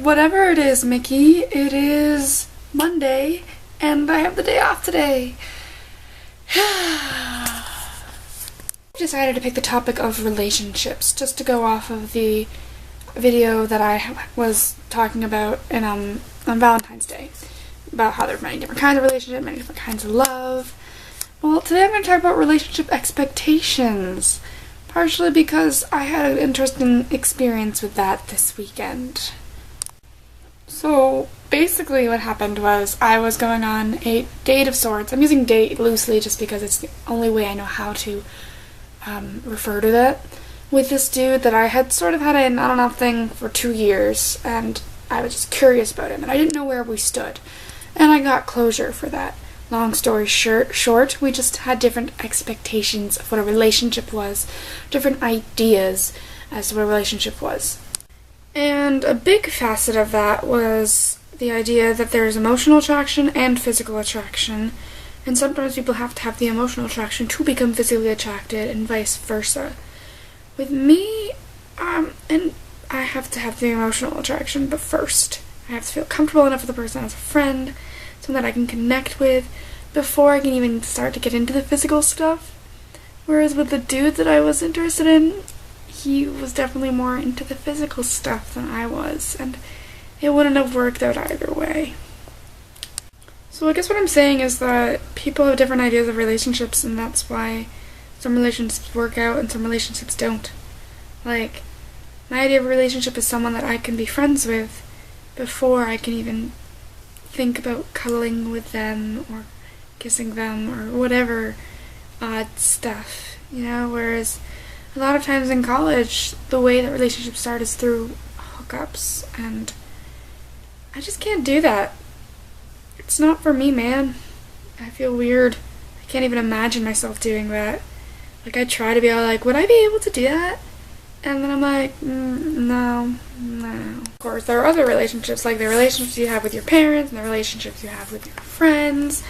whatever it is, Mickey, it is Monday, and I have the day off today. I decided to pick the topic of relationships, just to go off of the video that I was talking about on Valentine's Day, about how there are many different kinds of relationships, many different kinds of love. Well, today I'm going to talk about relationship expectations, partially because I had an interesting experience with that this weekend. So basically what happened was I was going on a date of sorts. I'm using date loosely just because it's the only way I know how to refer to that, with this dude that I had sort of had an on and off thing for 2 years, and I was just curious about him, and I didn't know where we stood, and I got closure for that. Long story short, we just had different expectations of what a relationship was, different ideas as to what a relationship was. And a big facet of that was the idea that there's emotional attraction and physical attraction, and sometimes people have to have the emotional attraction to become physically attracted, and vice versa. With me, and I have to have the emotional attraction, but first, I have to feel comfortable enough with the person as a friend, someone that I can connect with, before I can even start to get into the physical stuff. Whereas with the dude that I was interested in, he was definitely more into the physical stuff than I was, and it wouldn't have worked out either way. So I guess what I'm saying is that people have different ideas of relationships, and that's why some relationships work out and some relationships don't. Like, my idea of a relationship is someone that I can be friends with before I can even think about cuddling with them or kissing them or whatever odd stuff, you know? Whereas a lot of times in college, the way that relationships start is through hookups, and I just can't do that. It's not for me, man. I feel weird. I can't even imagine myself doing that. Like, I try to be all like, would I be able to do that? And then I'm like, no. Of course, there are other relationships, like the relationships you have with your parents and the relationships you have with your friends.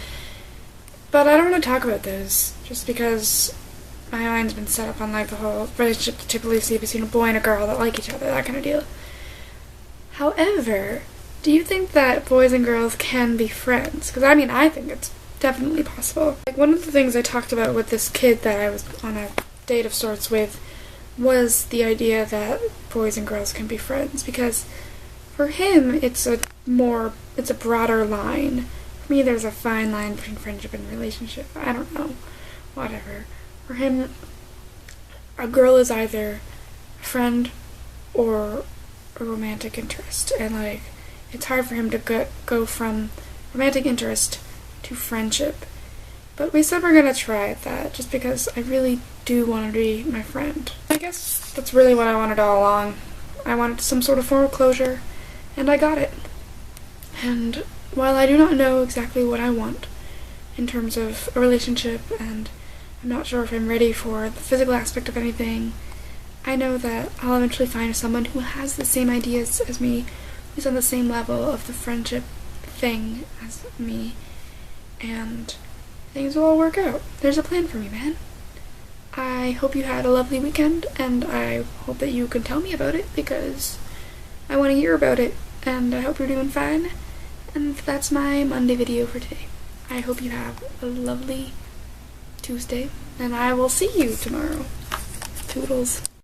But I don't want to talk about those, just because my mind's been set up on like the whole relationship you typically see between a boy and a girl that like each other, that kind of deal. However, do you think that boys and girls can be friends? Because I think it's definitely possible. Like, one of the things I talked about with this kid that I was on a date of sorts with was the idea that boys and girls can be friends, because for him it's a broader line. For me, there's a fine line between friendship and relationship. I don't know. Whatever. For him, a girl is either a friend or a romantic interest, and like, it's hard for him to go from romantic interest to friendship. But we said we're gonna try at that, just because I really do want to be my friend. I guess that's really what I wanted all along. I wanted some sort of formal closure, and I got it. And while I do not know exactly what I want in terms of a relationship, and I'm not sure if I'm ready for the physical aspect of anything, I know that I'll eventually find someone who has the same ideas as me, who's on the same level of the friendship thing as me, and things will all work out. There's a plan for me, man. I hope you had a lovely weekend, and I hope that you can tell me about it, because I want to hear about it, and I hope you're doing fine. And that's my Monday video for today. I hope you have a lovely Tuesday, and I will see you tomorrow. Toodles.